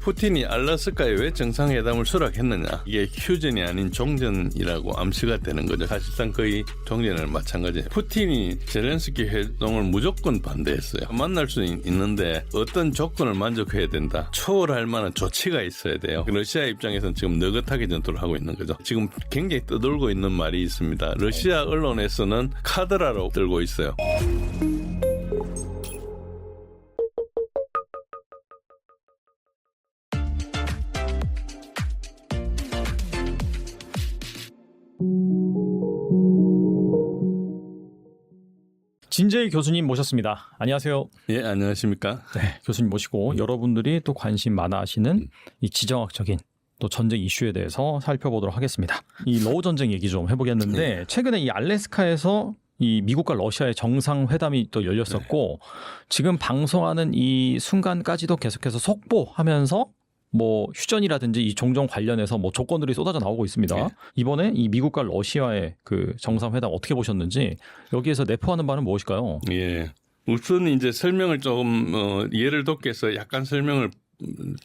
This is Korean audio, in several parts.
푸틴이 알래스카에 왜 정상회담을 수락했느냐, 이게 휴전이 아닌 종전이라고 암시가 되는 거죠. 사실상 거의 종전이랑 마찬가지예요. 푸틴이 젤렌스키 회동을 무조건 반대했어요. 만날 수는 있는데 어떤 조건을 만족해야 된다, 초월할 만한 조치가 있어야 돼요. 러시아 입장에서는 지금 느긋하게 전투를 하고 있는 거죠. 지금 굉장히 떠돌고 있는 말이 있습니다. 러시아 언론에서는 카드라로 들고 있어요. 진재희 교수님 모셨습니다. 안녕하세요. 예, 안녕하십니까? 네, 교수님 모시고 여러분들이 또 관심 많아 하시는 이 지정학적인 또 전쟁 이슈에 대해서 살펴보도록 하겠습니다. 이 러우 전쟁 얘기 좀 해보겠는데, 최근에 이 알래스카에서 이 미국과 러시아의 정상회담이 또 열렸었고, 지금 방송하는 이 순간까지도 계속해서 속보하면서 뭐 휴전이라든지 이 종전 관련해서 뭐 조건들이 쏟아져 나오고 있습니다. 네. 이번에 이 미국과 러시아의 그 정상회담 어떻게 보셨는지, 여기에서 내포하는 바는 무엇일까요? 예. 우선 이제 설명을 조금 예를 돕겠어 약간 설명을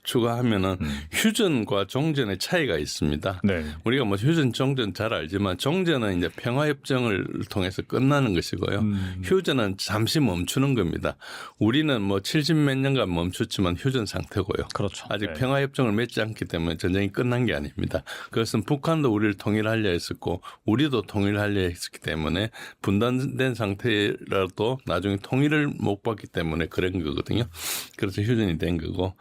추가하면은 휴전과 종전의 차이가 있습니다. 네. 우리가 뭐 휴전, 종전 잘 알지만 종전은 이제 평화협정을 통해서 끝나는 것이고요. 휴전은 잠시 멈추는 겁니다. 우리는 뭐 70몇 년간 멈췄지만 휴전 상태고요. 그렇죠. 아직 네. 평화협정을 맺지 않기 때문에 전쟁이 끝난 게 아닙니다. 그것은 북한도 우리를 통일하려 했었고 우리도 통일하려 했기 때문에 분단된 상태라도 나중에 통일을 못 받기 때문에 그런 거거든요. 그래서 휴전이 된 거고.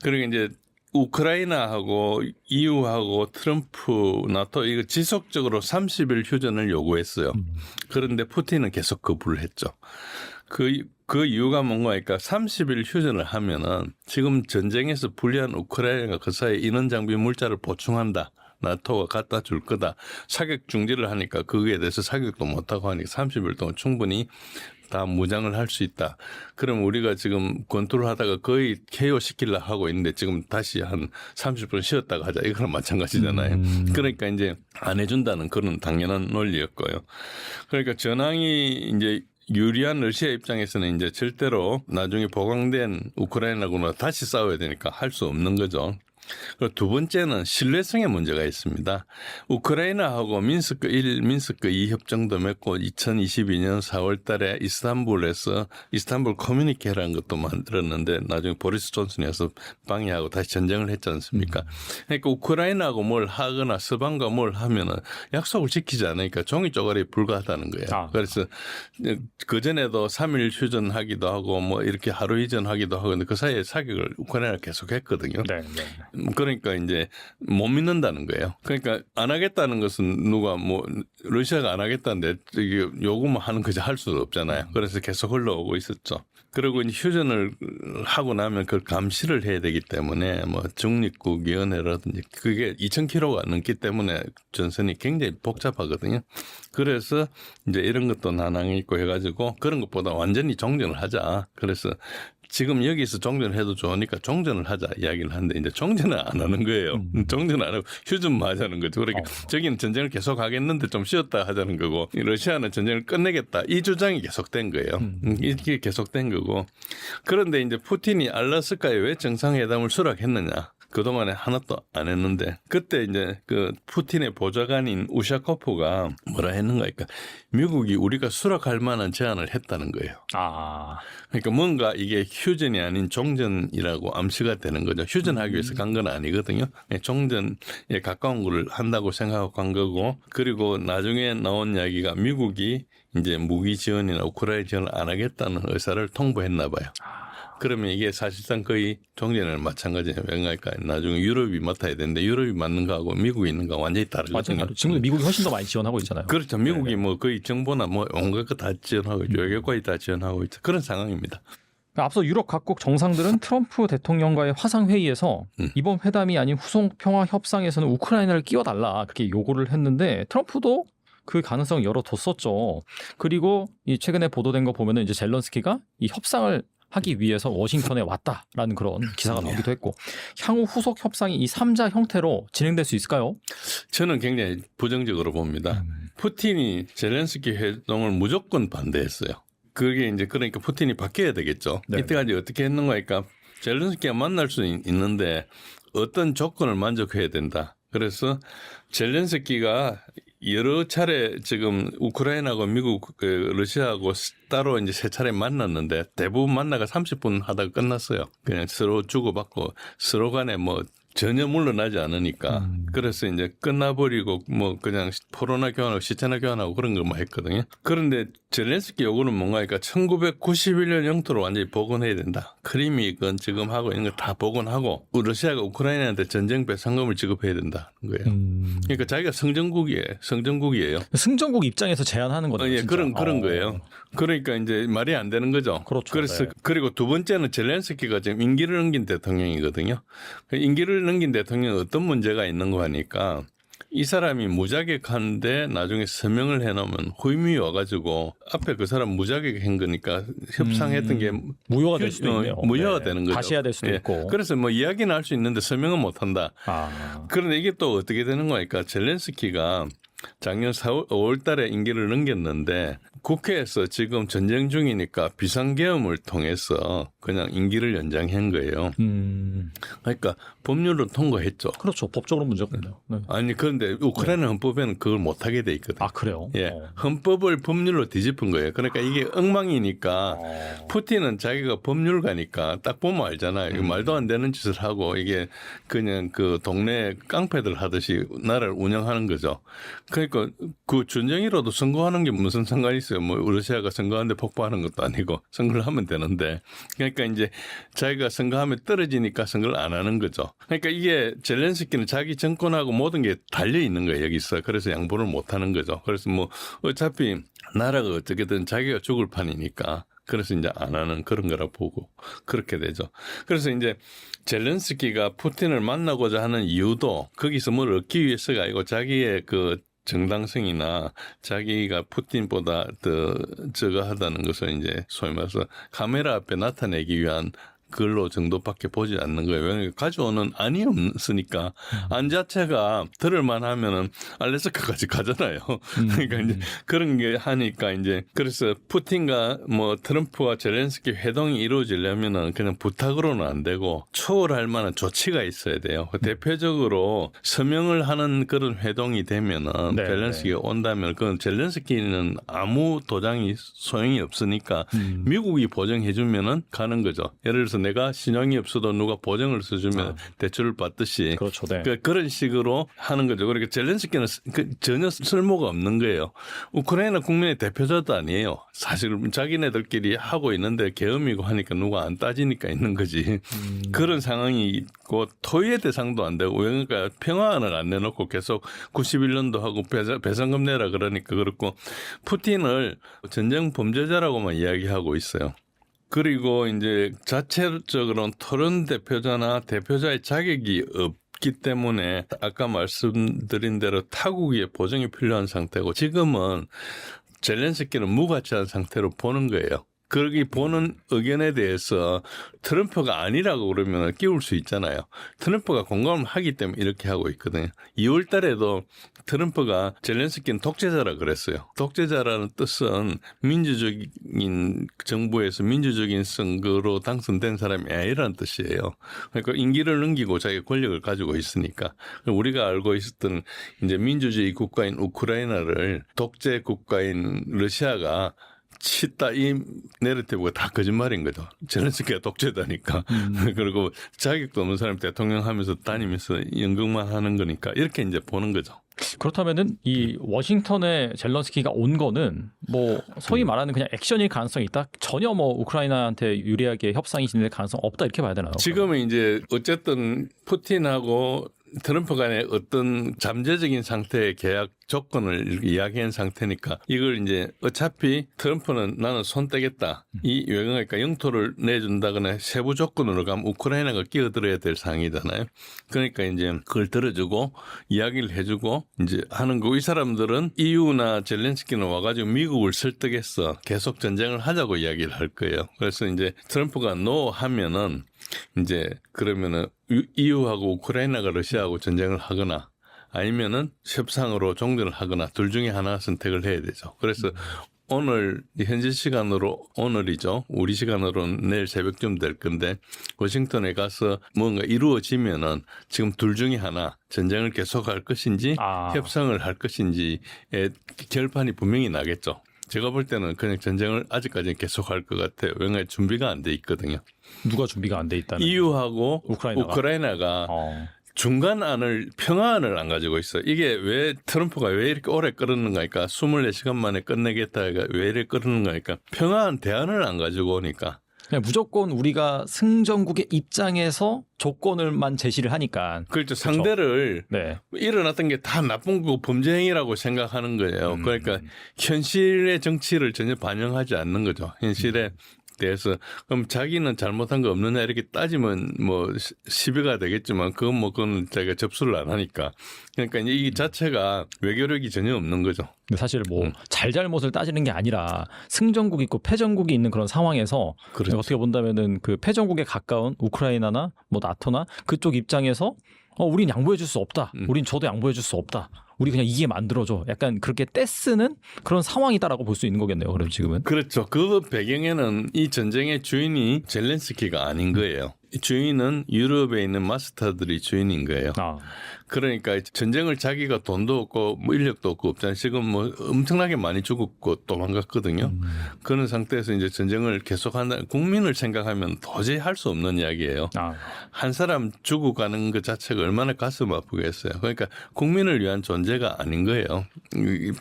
그리고 이제 우크라이나하고 EU하고 트럼프, 나토 이거 지속적으로 30일 휴전을 요구했어요. 그런데 푸틴은 계속 거부를 했죠. 그 이유가 뭔가 하니까 30일 휴전을 하면은 지금 전쟁에서 불리한 우크라이나가 그 사이에 인원 장비 물자를 보충한다. 나토가 갖다 줄 거다. 사격 중지를 하니까 거기에 대해서 사격도 못하고 하니까 30일 동안 충분히 다 무장을 할 수 있다. 그럼 우리가 지금 권투를 하다가 거의 KO 시키려고 하고 있는데 지금 다시 한 30분 쉬었다가 하자. 이거랑 마찬가지잖아요. 그러니까 이제 안 해준다는 그런 당연한 논리였고요. 그러니까 전황이 이제 유리한 러시아 입장에서는 이제 절대로 나중에 보강된 우크라이나군과 다시 싸워야 되니까 할 수 없는 거죠. 그리고 두 번째는 신뢰성의 문제가 있습니다. 우크라이나하고 민스크 1, 민스크 2 협정도 맺고 2022년 4월 달에 이스탄불에서 이스탄불 커뮤니케라는 것도 만들었는데 나중에 보리스 존슨이어서 방해하고 다시 전쟁을 했지 않습니까? 그러니까 우크라이나하고 뭘 하거나 서방과 뭘 하면은 약속을 지키지 않으니까 종이 쪼가리에 불과하다는 거예요. 그래서 그전에도 3일 휴전하기도 하고 뭐 이렇게 하루 이전하기도 하고 근데 그 사이에 사격을 우크라이나가 계속 했거든요. 네. 그러니까 이제 못 믿는다는 거예요. 그러니까 안 하겠다는 것은 누가 뭐 러시아가 안 하겠다는데 요구만 하는 거지 할 수도 없잖아요. 그래서 계속 흘러오고 있었죠. 그리고 이제 휴전을 하고 나면 그걸 감시를 해야 되기 때문에 뭐 중립국위원회라든지 그게 2,000km가 넘기 때문에 전선이 굉장히 복잡하거든요. 그래서 이제 이런 것도 난항이 있고 해가지고 그런 것보다 완전히 종전을 하자. 그래서 지금 여기서 종전을 해도 좋으니까 종전을 하자 이야기를 하는데 이제 종전을 안 하는 거예요. 종전을 안 하고 휴전만 하자는 거죠. 그러니까 저기는 전쟁을 계속 하겠는데 좀 쉬었다 하자는 거고 러시아는 전쟁을 끝내겠다. 이 주장이 계속된 거예요. 이게 계속된 거고. 그런데 이제 푸틴이 알래스카에 왜 정상회담을 수락했느냐. 그동안에 하나도 안 했는데 그때 이제 그 푸틴의 보좌관인 우샤코프가 뭐라 했는가 하니까 미국이 우리가 수락할 만한 제안을 했다는 거예요. 그러니까 뭔가 이게 휴전이 아닌 종전이라고 암시가 되는 거죠. 휴전하기 위해서 간 건 아니거든요. 종전에 가까운 걸 한다고 생각하고 간 거고 그리고 나중에 나온 이야기가 미국이 이제 무기 지원이나 우크라이나 지원을 안 하겠다는 의사를 통보했나 봐요. 그러면 이게 사실상 거의 종전이랑 마찬가지예요. 왜냐니까 나중에 유럽이 맡아야 되는데 유럽이 맡는 거하고 미국이 있는 거 완전히 다르거든요. 맞아요. 지금도 미국이 훨씬 더 많이 지원하고 있잖아요. 그렇죠. 미국이 뭐 거의 정보나 뭐 온갖 거 다 지원하고 있죠. 외교까지 다 지원하고 있죠. 그런 상황입니다. 앞서 유럽 각국 정상들은 트럼프 대통령과의 화상회의에서 이번 회담이 아닌 후속 평화 협상에서는 우크라이나를 끼워달라 그렇게 요구를 했는데 트럼프도 그 가능성 열어뒀었죠. 그리고 이 최근에 보도된 거 보면은 이제 젤런스키가 이 협상을 하기 위해서 워싱턴에 왔다라는 그런 기사가 나오기도 했고 향후 후속 협상이 이 3자 형태로 진행될 수 있을까요? 저는 굉장히 부정적으로 봅니다. 푸틴이 젤렌스키 회동을 무조건 반대했어요. 그게 이제 그러니까 푸틴이 바뀌어야 되겠죠. 네. 이때까지 어떻게 했는가 하니까 젤렌스키가 만날 수는 있는데 어떤 조건을 만족해야 된다. 그래서 젤렌스키가 여러 차례 지금 우크라이나하고 미국, 러시아하고 따로 이제 세 차례 만났는데 대부분 만나가 30분 하다가 끝났어요. 그냥 서로 주고받고 서로 간에 뭐 전혀 물러나지 않으니까. 그래서 이제 끝나버리고 뭐 그냥 포로나 교환하고 시체나 교환하고 그런 것만 했거든요. 그런데 젤렌스키 요구는 뭔가 하니까 1991년 영토를 완전히 복원해야 된다. 크림이건 지금 하고 이런 거 다 복원하고 러시아가 우크라이나한테 전쟁 배상금을 지급해야 된다는 거예요. 그러니까 자기가 성전국이에요. 승전국 입장에서 제안하는 거네요. 예, 진짜. 그런 거예요. 그러니까 이제 말이 안 되는 거죠. 그렇죠. 그래서 네. 그리고 두 번째는 젤렌스키가 지금 임기를 넘긴 대통령이거든요. 임기를 넘긴 대통령은 어떤 문제가 있는 거 하니까 이 사람이 무자격한데 나중에 서명을 해놓으면 후임이 와가지고 앞에 그 사람 무자격한 거니까 협상했던 게 무효가 될 수도 있네요. 무효가 되는 거죠. 다시 해야 될 수도 예. 있고. 그래서 뭐 이야기는 할 수 있는데 서명은 못 한다. 아. 그런데 이게 또 어떻게 되는 거니까 젤렌스키가 작년 5월 달에 임기를 넘겼는데 국회에서 지금 전쟁 중이니까 비상계엄을 통해서 그냥 임기를 연장한 거예요. 그러니까 법률로 통과했죠. 그렇죠. 법적으로 문제가 없네요. 네. 아니 그런데 우크라이나 헌법에는 그걸 못하게 돼 있거든요. 아 그래요? 예, 헌법을 법률로 뒤집은 거예요. 그러니까 이게 엉망이니까 어. 푸틴은 자기가 법률가니까 딱 보면 알잖아요. 이거 말도 안 되는 짓을 하고 이게 그냥 그 동네 깡패들 하듯이 나라를 운영하는 거죠. 그러니까 그 전쟁이라도 선거하는 게 무슨 상관이 있어요. 뭐 러시아가 선거하는데 폭파하는 것도 아니고 선거를 하면 되는데 그러니까 이제 자기가 선거하면 떨어지니까 선거를 안 하는 거죠. 그러니까 이게 젤렌스키는 자기 정권하고 모든 게 달려 있는 거예요. 여기서. 그래서 양보를 못 하는 거죠. 그래서 뭐 어차피 나라가 어떻게든 자기가 죽을 판이니까 그래서 이제 안 하는 그런 거라 보고 그렇게 되죠. 그래서 이제 젤렌스키가 푸틴을 만나고자 하는 이유도 거기서 뭘 얻기 위해서가 아니고 자기의 그 정당성이나 자기가 푸틴보다 더 저거 하다는 것을 이제 소위 말해서 카메라 앞에 나타내기 위한 글로 정도밖에 보지 않는 거예요. 왜냐하면 가져오는 안이 없으니까 안 자체가 들을만 하면은 알래스카까지 가잖아요. 그러니까 이제 그런 게 하니까 이제 그래서 푸틴과 뭐 트럼프와 젤렌스키 회동이 이루어지려면은 그냥 부탁으로는 안 되고 초월할 만한 조치가 있어야 돼요. 대표적으로 서명을 하는 그런 회동이 되면은 네, 젤렌스키가 온다면 그건 젤렌스키는 아무 도장이 소용이 없으니까 미국이 보증해주면은 가는 거죠. 예를 들어서 내가 신용이 없어도 누가 보증을 써주면 대출을 받듯이 그렇죠. 네. 그런 식으로 하는 거죠. 그러니까 젤렌스키는 전혀 쓸모가 없는 거예요. 우크라이나 국민의 대표자도 아니에요. 사실 자기네들끼리 하고 있는데 계엄이고 하니까 누가 안 따지니까 있는 거지. 그런 상황이 있고 토의의 대상도 안 되고 그러니까 평화안을 안 내놓고 계속 91년도 하고 배상금 내라 그러니까 그렇고 푸틴을 전쟁 범죄자라고만 이야기하고 있어요. 그리고 이제 자체적으로는 토론 대표자나 대표자의 자격이 없기 때문에 아까 말씀드린 대로 타국의 보증이 필요한 상태고 지금은 젤렌스키는 무가치한 상태로 보는 거예요. 거기 보는 의견에 대해서 트럼프가 아니라고 그러면 끼울 수 있잖아요. 트럼프가 공감을 하기 때문에 이렇게 하고 있거든요. 2월 달에도 트럼프가 젤렌스키는 독재자라 그랬어요. 독재자라는 뜻은 민주적인 정부에서 민주적인 선거로 당선된 사람이 아니라는 뜻이에요. 그러니까 임기를 넘기고 자기가 권력을 가지고 있으니까. 우리가 알고 있었던 이제 민주주의 국가인 우크라이나를 독재 국가인 러시아가 치다 이 내러티브가 다 거짓말인 거죠. 젤렌스키가 독재다니까. 그리고 자격도 없는 사람 대통령 하면서 다니면서 연극만 하는 거니까 이렇게 이제 보는 거죠. 그렇다면은 이 워싱턴에 젤런스키가 온 거는 뭐 소위 말하는 그냥 액션일 가능성이 있다. 전혀 뭐 우크라이나한테 유리하게 협상이 진행될 가능성 없다 이렇게 봐야 되나요? 지금은 이제 어쨌든 푸틴하고 트럼프 간의 어떤 잠재적인 상태의 계약 조건을 이야기한 상태니까 이걸 이제 어차피 트럼프는 나는 손 떼겠다. 이 외경하니까 영토를 내준다거나 세부 조건으로 가면 우크라이나가 끼어들어야 될 상황이잖아요. 그러니까 이제 그걸 들어주고 이야기를 해주고 이제 하는 거고 이 사람들은 EU나 젤렌스키는 와가지고 미국을 설득해서 계속 전쟁을 하자고 이야기를 할 거예요. 그래서 이제 트럼프가 노 하면은 이제 그러면은 EU하고 우크라이나가 러시아하고 전쟁을 하거나 아니면은 협상으로 종전을 하거나 둘 중에 하나 선택을 해야 되죠. 그래서 오늘 현지 시간으로 오늘이죠. 우리 시간으로는 내일 새벽쯤 될 건데 워싱턴에 가서 뭔가 이루어지면은 지금 둘 중에 하나 전쟁을 계속할 것인지 협상을 할 것인지의 결판이 분명히 나겠죠. 제가 볼 때는 그냥 전쟁을 아직까지는 계속할 것 같아요. 왜냐하면 준비가 안 돼 있거든요. 누가 준비가 안 돼 있다는? EU하고 우크라이나가, 우크라이나가 중간안을 평화안을 안 가지고 있어요. 이게 왜 트럼프가 왜 이렇게 오래 끌었는가 하니까 24시간 만에 끝내겠다가 왜 이렇게 끌었는가 하니까 평화안 대안을 안 가지고 오니까 그냥 무조건 우리가 승전국의 입장에서 조건을만 제시를 하니까. 그렇죠. 상대를 네. 일어났던 게 다 나쁜 거고 범죄 행위라고 생각하는 거예요. 그러니까 현실의 정치를 전혀 반영하지 않는 거죠. 현실에 대해서 그럼 자기는 잘못한 거 없느냐 이렇게 따지면 뭐 시비가 되겠지만 그건 자기가 접수를 안 하니까 그러니까 이 자체가 외교력이 전혀 없는 거죠. 근데 사실 뭐 잘잘못을 따지는 게 아니라 승전국이 있고 패전국이 있는 그런 상황에서 그렇죠. 어떻게 본다면은 그 패전국에 가까운 우크라이나나 뭐 나토나 그쪽 입장에서 우린 양보해 줄 수 없다. 우린 저도 양보해 줄 수 없다. 우리 그냥 이게 만들어줘. 약간 그렇게 떼쓰는 그런 상황이다라고 볼 수 있는 거겠네요. 그럼 지금은. 그렇죠. 그 배경에는 이 전쟁의 주인이 젤렌스키가 아닌 거예요. 주인은 유럽에 있는 마스터들이 주인인 거예요. 그러니까 전쟁을 자기가 돈도 없고 뭐 인력도 없고 없잖아요. 지금 뭐 엄청나게 많이 죽었고 도망갔거든요. 그런 상태에서 이제 전쟁을 계속한다. 국민을 생각하면 도저히 할 수 없는 이야기예요. 한 사람 죽어가는 것 자체가 얼마나 가슴 아프겠어요. 그러니까 국민을 위한 존재가 아닌 거예요.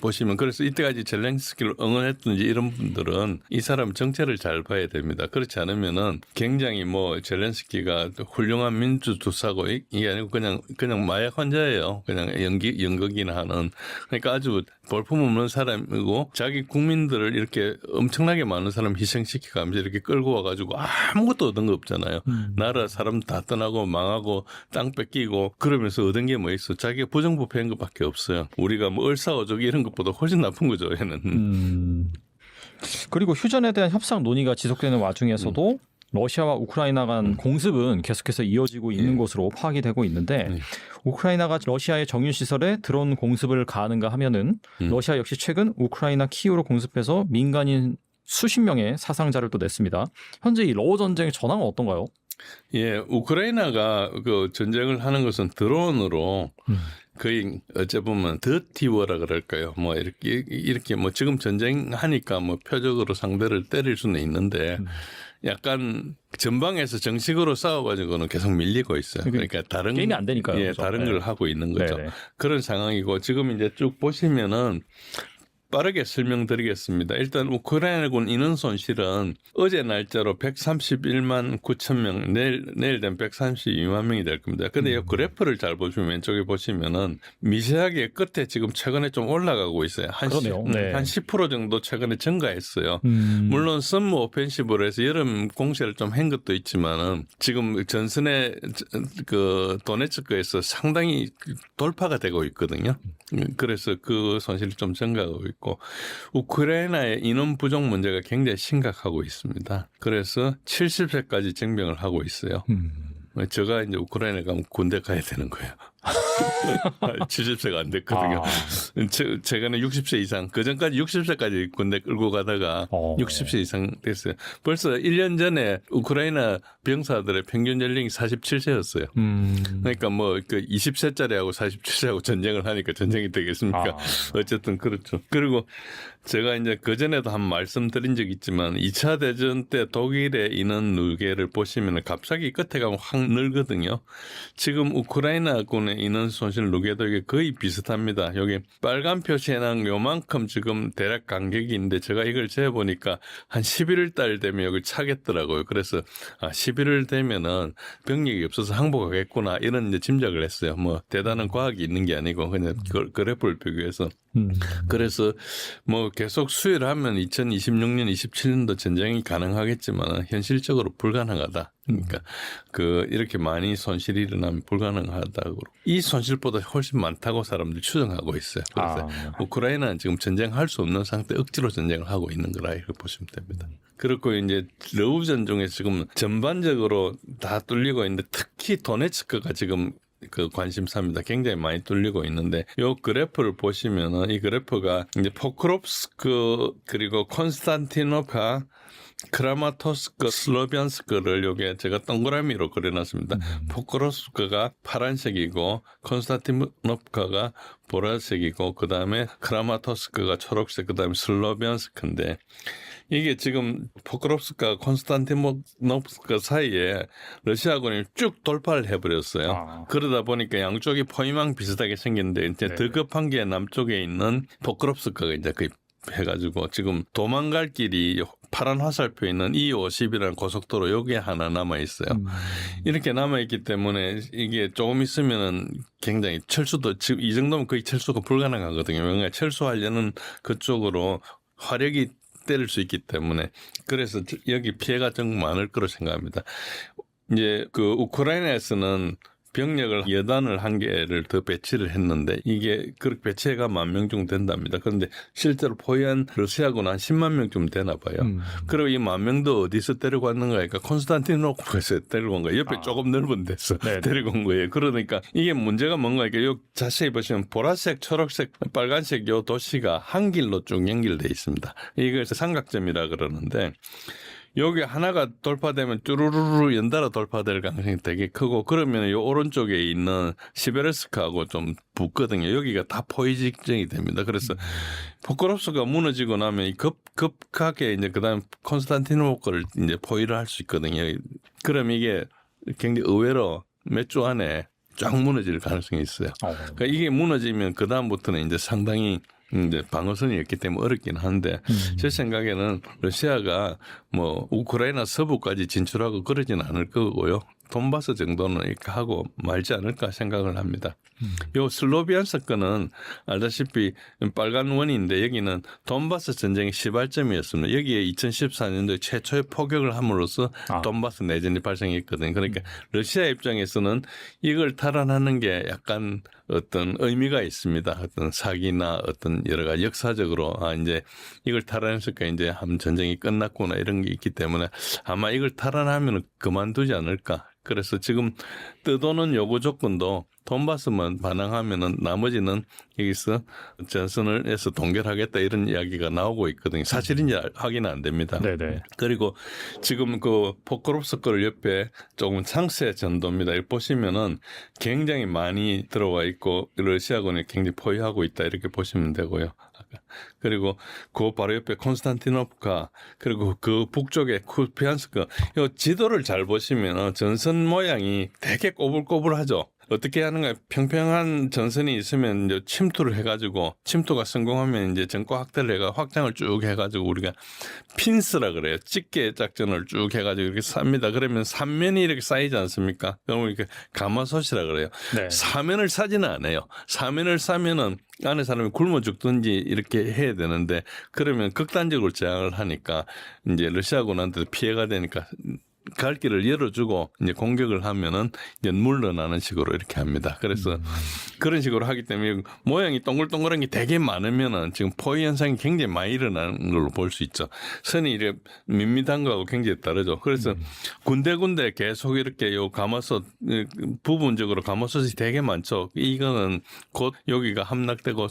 보시면 그래서 이때까지 젤렌스키를 응원했든지 이런 분들은 이 사람 정체를 잘 봐야 됩니다. 그렇지 않으면은 굉장히 뭐 젤렌스키가 훌륭한 민주투사고 이게 아니고 그냥 마약 환자예요. 그냥 연극이나 하는. 그러니까 아주 볼품없는 사람이고 자기 국민들을 이렇게 엄청나게 많은 사람 희생시키면서 이렇게 끌고 와가지고 아무것도 얻은 거 없잖아요. 나라 사람 다 떠나고 망하고 땅 뺏기고 그러면서 얻은 게 뭐 있어. 자기가 부정부패한 것밖에 없어요. 우리가 뭐 을사오적 이런 것보다 훨씬 나쁜 거죠. 얘는. 그리고 휴전에 대한 협상 논의가 지속되는 와중에서도 러시아와 우크라이나 간 공습은 계속해서 이어지고 있는 것으로 파악이 되고 있는데 우크라이나가 러시아의 정유시설에 드론 공습을 가하는가 하면은 러시아 역시 최근 우크라이나 키이우로 공습해서 민간인 수십 명의 사상자를 또 냈습니다. 현재 이 러우 전쟁의 전황은 어떤가요? 예, 우크라이나가 그 전쟁을 하는 것은 드론으로 거의 어째 보면 더티워라 그럴까요? 뭐 이렇게 뭐 지금 전쟁하니까 뭐 표적으로 상대를 때릴 수는 있는데 약간 전방에서 정식으로 싸워가지고는 계속 밀리고 있어요. 그러니까 다른 게임이 안 되니까요. 예, 그렇죠? 다른 걸 하고 있는 거죠. 네네. 그런 상황이고 지금 이제 쭉 보시면은. 빠르게 설명드리겠습니다. 일단 우크라이나군 인원 손실은 어제 날짜로 131만 9천 명, 내일 되면 132만 명이 될 겁니다. 근데 이 그래프를 잘 보시면 왼쪽에 보시면은 미세하게 끝에 지금 최근에 좀 올라가고 있어요. 한 10% 정도 최근에 증가했어요. 물론 썸머 오펜시브로 해서 여름 공세를 좀 한 것도 있지만은 지금 전선의 그 도네츠크에서 상당히 돌파가 되고 있거든요. 그래서 그 손실이 좀 증가하고 있고 우크라이나의 인원 부족 문제가 굉장히 심각하고 있습니다. 그래서 70세까지 징병을 하고 있어요. 제가 이제 우크라이나 가면 군대 가야 되는 거예요. 70세가 안 됐거든요. 최근에 60세 이상, 그전까지 60세까지 군대 끌고 가다가 60세 이상 됐어요. 벌써 1년 전에 우크라이나 병사들의 평균 연령이 47세였어요. 그러니까 뭐 그 20세짜리하고 47세하고 전쟁을 하니까 전쟁이 되겠습니까? 어쨌든 그렇죠. 그리고 제가 이제 그전에도 한 말씀드린 적이 있지만 2차 대전 때 독일의 인원 누계를 보시면 갑자기 끝에 가면 확 늘거든요. 지금 우크라이나군의 인원 손실 누계도 이게 거의 비슷합니다. 여기 빨간 표시에는 요만큼 지금 대략 간격이 있는데 제가 이걸 재보니까 한 11월 달 되면 여기 차겠더라고요. 그래서 11월 되면은 병력이 없어서 항복하겠구나 이런 이제 짐작을 했어요. 뭐 대단한 과학이 있는 게 아니고 그냥 그래프를 비교해서. 그래서 뭐 계속 수혜를 하면 2026년, 27년도 전쟁이 가능하겠지만 현실적으로 불가능하다. 그러니까 이렇게 많이 손실이 일어나면 불가능하다고. 이 손실보다 훨씬 많다고 사람들이 추정하고 있어요. 그래서 우크라이나는 지금 전쟁할 수 없는 상태, 억지로 전쟁을 하고 있는 거라 이렇게 보시면 됩니다. 그렇고 이제 러우 전중에 지금 전반적으로 다 뚫리고 있는데 특히 도네츠크가 지금 그 관심사입니다. 굉장히 많이 뚫리고 있는데 요 그래프를 보시면은 이 그래프가 이제 포크롭스크 그리고 콘스탄티노프가 크라마토스크, 슬로비안스크를 요게 제가 동그라미로 그려놨습니다. 포크롭스크가 파란색이고 콘스탄티노프가 보라색이고 그 다음에 크라마토스크가 초록색, 그 다음에 슬로비안스크인데 이게 지금 포크롭스크와 콘스탄티노프스크 사이에 러시아군이 쭉 돌파를 해버렸어요. 그러다 보니까 양쪽이 포위망 비슷하게 생겼는데 이제 더 급한 게 남쪽에 있는 포크롭스크가 이제 거의 해가지고 지금 도망갈 길이 파란 화살표 있는 E50이라는 고속도로 여기에 하나 남아 있어요. 이렇게 남아 있기 때문에 이게 조금 있으면은 굉장히 철수도 지금 이 정도면 거의 철수가 불가능하거든요. 왜냐하면 철수하려는 그쪽으로 화력이 때릴 수 있기 때문에 그래서 여기 피해가 정말 많을 거로 생각합니다. 이제 그 우크라이나에서는 병력을 여단을 한 개를 더 배치를 했는데 이게 그렇게 배치가 10,000명 정도 된답니다. 그런데 실제로 포위한 러시아군은 한 10만 명쯤 되나 봐요. 그리고 이 10,000명도 어디서 데리고 왔는가 하니까 콘스탄티노프에서 데리고 온 거예요. 옆에 조금 넓은 데서 데리고 온 거예요. 그러니까 이게 문제가 뭔가 이게 요 자세히 보시면 보라색, 초록색, 빨간색 요 도시가 한 길로 쭉 연결돼 있습니다. 이것을 삼각점이라 그러는데 여기 하나가 돌파되면 쭈루루루 연달아 돌파될 가능성이 되게 크고 그러면 요 오른쪽에 있는 시베르스크하고 좀 붙거든요. 여기가 다 포위 직전이 됩니다. 그래서 포크롭스크가 무너지고 나면 급하게 이제 그다음 콘스탄티노프를 이제 포위를 할 수 있거든요. 그럼 이게 굉장히 의외로 몇 주 안에 쫙 무너질 가능성이 있어요. 그러니까 이게 무너지면 그 다음부터는 이제 상당히 이제 방어선이 있기 때문에 어렵긴 한데 제 생각에는 러시아가 뭐 우크라이나 서부까지 진출하고 그러진 않을 거고요. 돈바스 정도는 이렇게 하고 말지 않을까 생각을 합니다. 요 슬로비안스크는 알다시피 빨간 원인데 여기는 돈바스 전쟁의 시발점이었습니다. 여기에 2014년도에 최초의 포격을 함으로써 돈바스 내전이 발생했거든요. 그러니까 러시아 입장에서는 이걸 탈환하는 게 약간 어떤 의미가 있습니다. 어떤 사기나 어떤 여러 가지 역사적으로 이제 이걸 탈환했을까 이제 한 전쟁이 끝났구나 이런 게 있기 때문에 아마 이걸 탈환하면 그만두지 않을까. 그래서 지금 떠도는 요구 조건도 돈바스만 반항하면은 나머지는 여기서 전선을 해서 동결하겠다 이런 이야기가 나오고 있거든요. 사실인지 확인은 안 됩니다. 네네. 그리고 지금 그 포크롭스크를 옆에 조금 창세 전도입니다. 여기 보시면은 굉장히 많이 들어와 있고 러시아군이 굉장히 포위하고 있다 이렇게 보시면 되고요. 그리고 그 바로 옆에 콘스탄티노프카 그리고 그 북쪽에 쿠피안스크 이 지도를 잘 보시면 전선 모양이 되게 꼬불꼬불하죠. 어떻게 하는가 평평한 전선이 있으면 이제 침투를 해가지고 침투가 성공하면 이제 전과 확대를 해가 확장을 쭉 해가지고 우리가 핀스라 그래요. 집게 작전을 쭉 해가지고 이렇게 쌉니다. 그러면 삼면이 이렇게 쌓이지 않습니까? 그러면 이렇게 가마솥이라 그래요. 네. 사면을 싸지는 않아요. 사면을 싸면은 안에 사람이 굶어 죽든지 이렇게 해야 되는데 그러면 극단적으로 제한을 하니까 이제 러시아군한테도 피해가 되니까 갈 길을 열어주고 이제 공격을 하면은 이제 물러나는 식으로 이렇게 합니다. 그래서 그런 식으로 하기 때문에 모양이 동글동글한 게 되게 많으면은 지금 포위 현상이 굉장히 많이 일어나는 걸로 볼 수 있죠. 선이 이렇게 밋밋한 거하고 굉장히 다르죠. 그래서 군데군데 계속 이렇게 요 가마솥 부분적으로 가마솥이 되게 많죠. 이거는 곧 여기가 함락되고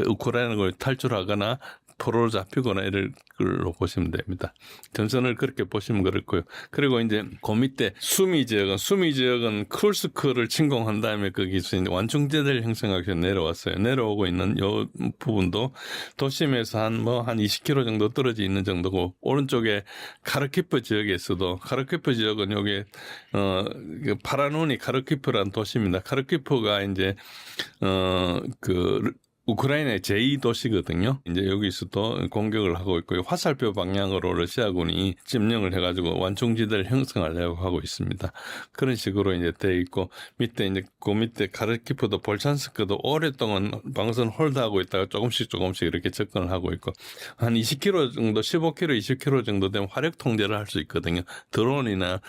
우크라이나를 탈출하거나 포로로 잡히거나 이럴 걸로 보시면 됩니다. 전선을 그렇게 보시면 그렇고요. 그리고 이제 그 밑에 수미 지역은 크루스크를 침공한 다음에 거기서 이제 완충지대를 형성하기 위해서 내려왔어요. 내려오고 있는 요 부분도 도심에서 한 20km 정도 떨어져 있는 정도고 오른쪽에 카르키프 지역에서도 카르키프 지역은 여기 그 파란 원이 카르키프라는 도시입니다. 카르키프가 이제 우크라이나의 제2도시거든요. 이제 여기서도 공격을 하고 있고요. 화살표 방향으로 러시아군이 점령을 해가지고 완충지대를 형성하려고 하고 있습니다. 그런 식으로 이제 돼 있고 밑에 이제 그 밑에 카르키프도 볼찬스크도 오랫동안 방선 홀드하고 있다가 조금씩 이렇게 접근을 하고 있고 한 20km 정도, 15km, 20km 정도 되면 화력 통제를 할 수 있거든요. 드론이나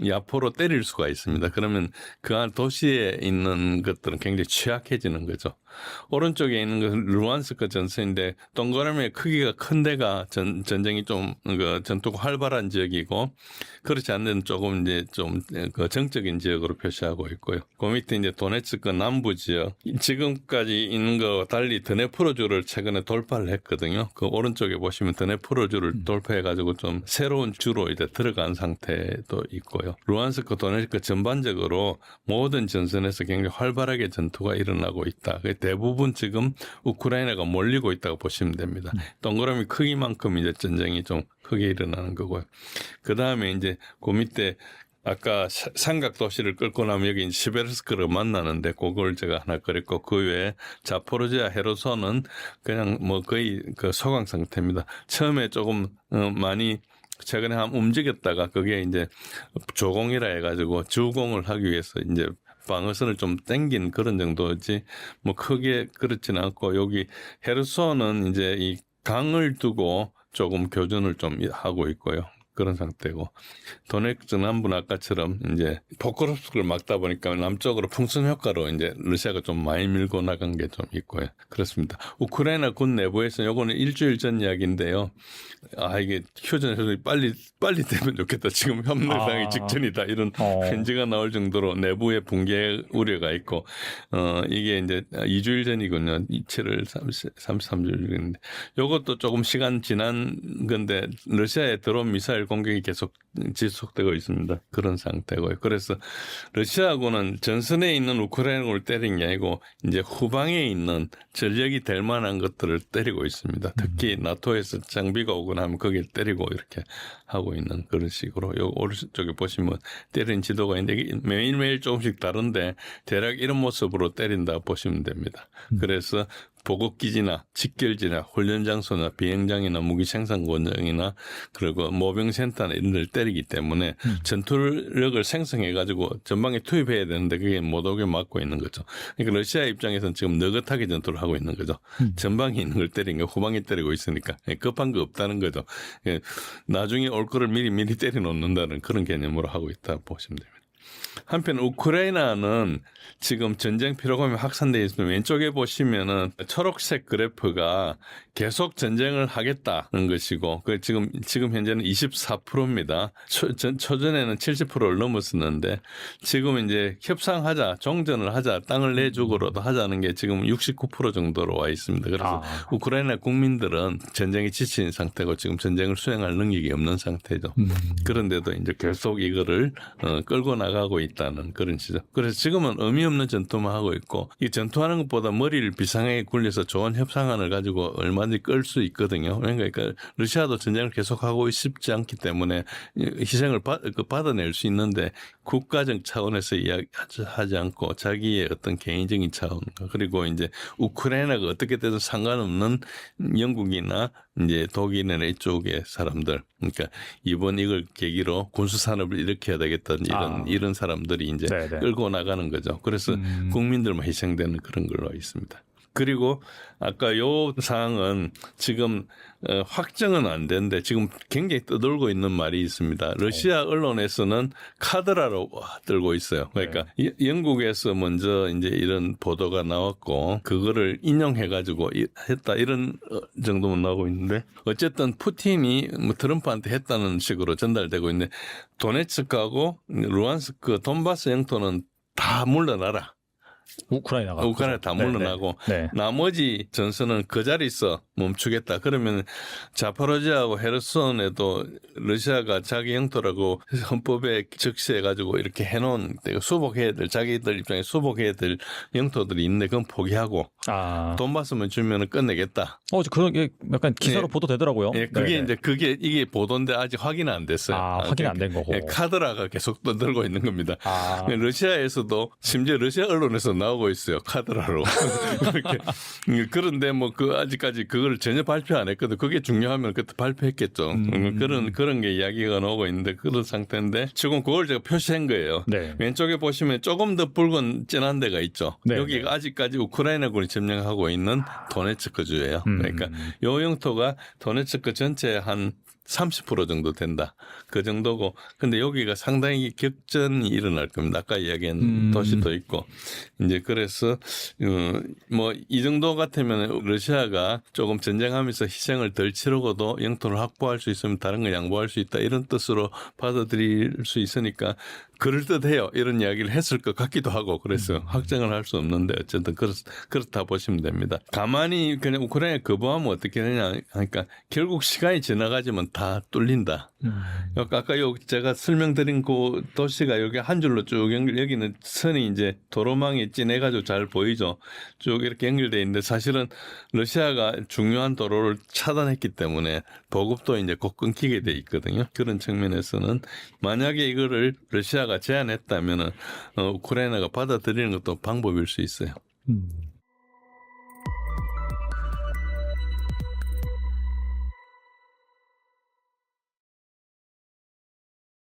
야포로 때릴 수가 있습니다. 그러면 그 안 도시에 있는 것들은 굉장히 취약해지는 거죠. 오른쪽에 있는 것은 루안스크 전선인데 동그라미의 크기가 큰 데가 전쟁이 좀 그 전투가 활발한 지역이고 그렇지 않는 데는 조금 이제 좀 그 정적인 지역으로 표시하고 있고요. 그 밑에 이제 도네츠크 남부 지역 지금까지 있는 거와 달리 드네프로주를 최근에 돌파를 했거든요. 그 오른쪽에 보시면 드네프로주를 돌파해가지고 좀 새로운 주로 이제 들어간 상태도 있고요. 루안스크 도네츠크 전반적으로 모든 전선에서 굉장히 활발하게 전투가 일어나고 있다. 대부분 지금 우크라이나가 몰리고 있다고 보시면 됩니다. 동그라미 크기만큼 이제 전쟁이 좀 크게 일어나는 거고요. 그 다음에 이제 그 밑에 아까 삼각 도시를 끌고 나면 여기 시베르스크를 만나는데 그걸 제가 하나 그렸고 그 외에 자포로지아 헤르손은 그냥 뭐 거의 그 소강 상태입니다. 처음에 조금 많이 최근에 한번 움직였다가 그게 이제 조공이라 해가지고 주공을 하기 위해서 이제 방어선을 좀 땡긴 그런 정도지 뭐 크게 그렇지는 않고 여기 헤르손은 이제 이 강을 두고 조금 교전을 좀 하고 있고요. 그런 상태고 도네츠 남부는 아까처럼 이제 포크로프스크를 막다 보니까 남쪽으로 풍선 효과로 이제 러시아가 좀 많이 밀고 나간 게 좀 있고요. 그렇습니다. 우크라이나 군 내부에서는 요거는 일주일 전 이야기인데요. 아 이게 휴전에서 빨리 되면 좋겠다. 지금 협력당이 직전이다. 이런 편지가 나올 정도로 내부의 붕괴 우려가 있고 이게 이제 2주일 전이군요. 7월 33주일인데 요것도 조금 시간 지난 건데 러시아에 들어온 미사일 공격이 계속 지속되고 있습니다. 그런 상태고요. 그래서 러시아군은 전선에 있는 우크라이나군을 때린 게 아니고 이제 후방에 있는 전력이 될 만한 것들을 때리고 있습니다. 특히 나토에서 장비가 오거나 하면 거기를 때리고 이렇게 하고 있는 그런 식으로 요 오른쪽에 보시면 때린 지도가 있는데 매일매일 조금씩 다른데 대략 이런 모습으로 때린다 보시면 됩니다. 그래서 보급기지나 직결지나 훈련장소나 비행장이나 무기생산공장이나 그리고 모병센터나 이런 데를 때리기 때문에 전투력을 생성해가지고 전방에 투입해야 되는데 그게 못 오게 막고 있는 거죠. 그러니까 러시아 입장에서는 지금 느긋하게 전투를 하고 있는 거죠. 전방에 있는 걸 때린 거 후방에 때리고 있으니까 급한 거 없다는 거죠. 나중에 올 거를 미리 때려 놓는다는 그런 개념으로 하고 있다 보시면 됩니다. 한편 우크라이나는 지금 전쟁 피로감이 확산되어 있으면 왼쪽에 보시면은 초록색 그래프가 계속 전쟁을 하겠다는 것이고 그 지금 현재는 24%입니다. 초전에는 70%를 넘었었는데 지금 이제 협상하자, 종전을 하자, 땅을 내주고라도 하자는 게 지금 69% 정도로 와 있습니다. 그래서 우크라이나 국민들은 전쟁에 지친 상태고 지금 전쟁을 수행할 능력이 없는 상태죠. 그런데도 이제 계속 이거를 끌고 나가고 있다는 그런 시죠. 그래서 지금은 의미 없는 전투만 하고 있고 이 전투하는 것보다 머리를 비상하게 굴려서 좋은 협상안을 가지고 얼마든지 끌 수 있거든요. 그러니까 러시아도 전쟁을 계속하고 싶지 않기 때문에 희생을 받아낼 수 있는데 국가적 차원에서 이야기하지 않고 자기의 어떤 개인적인 차원 그리고 이제 우크라이나가 어떻게 되든 상관없는 영국이나 이제 독일이나 이쪽의 사람들 그러니까 이번 이걸 계기로 군수 산업을 일으켜야 되겠다는 이런 사람들이 이제 네네. 끌고 나가는 거죠. 그래서 국민들만 희생되는 그런 걸로 있습니다. 그리고 아까 요 사항은 지금 확정은 안 되는데 지금 굉장히 떠돌고 있는 말이 있습니다. 러시아 언론에서는 카드라로 들고 있어요. 그러니까 영국에서 먼저 이제 이런 보도가 나왔고 그거를 인용해가지고 했다 이런 정도만 나오고 있는데 어쨌든 푸틴이 뭐 트럼프한테 했다는 식으로 전달되고 있는데 도네츠크하고 루안스크 돈바스 영토는 다 물러나라. 우크라이나가 다 물러나고 네. 나머지 전선은 그 자리에서 멈추겠다. 그러면 자포로지아하고 헤르손에도 러시아가 자기 영토라고 헌법에 적시해가지고 이렇게 해놓은 수복해야 될 자기들 입장에 수복해야 될 영토들이 있는데 그건 포기하고 돈바스만 주면은 끝내겠다. 그런 게 약간 기사로 보도되더라고요. 그게 이제 이게 보도인데 아직 확인은 안 됐어요. 확인 안 된 거고. 카드라가 계속 떠들고 있는 겁니다. 러시아에서도 심지어 러시아 언론에서 나오고 있어요. 카드라로. 그런데 뭐 아직까지 그걸 전혀 발표 안 했거든. 그게 중요하면 그때 발표했겠죠. 그런 게 이야기가 나오고 있는데 그런 상태인데 지금 그걸 제가 표시한 거예요. 네. 왼쪽에 보시면 조금 더 붉은 진한 데가 있죠. 네. 여기가 아직까지 우크라이나군이 점령하고 있는 도네츠크주예요. 그러니까 요 영토가 도네츠크 전체 한 30% 정도 된다. 그 정도고. 근데 여기가 상당히 격전이 일어날 겁니다. 아까 이야기한 도시도 있고. 이제 그래서 뭐 이 정도 같으면 러시아가 조금 전쟁하면서 희생을 덜 치르고도 영토를 확보할 수 있으면 다른 걸 양보할 수 있다. 이런 뜻으로 받아들일 수 있으니까 그럴듯해요. 이런 이야기를 했을 것 같기도 하고 그래서 확정을 할 수 없는데 어쨌든 그렇다 보시면 됩니다. 가만히 그냥 우크라이나 거부하면 어떻게 되냐 하니까 결국 시간이 지나가지만 다 뚫린다. 아까 제가 설명드린 그 도시가 여기 한 줄로 쭉 여기는 선이 이제 도로망이 진해가지고 잘 보이죠. 쭉 이렇게 연결돼 있는데 사실은 러시아가 중요한 도로를 차단했기 때문에 보급도 이제 곧 끊기게 돼 있거든요. 그런 측면에서는 만약에 이거를 러시아가 제안했다면은 우크라이나가 받아들이는 것도 방법일 수 있어요.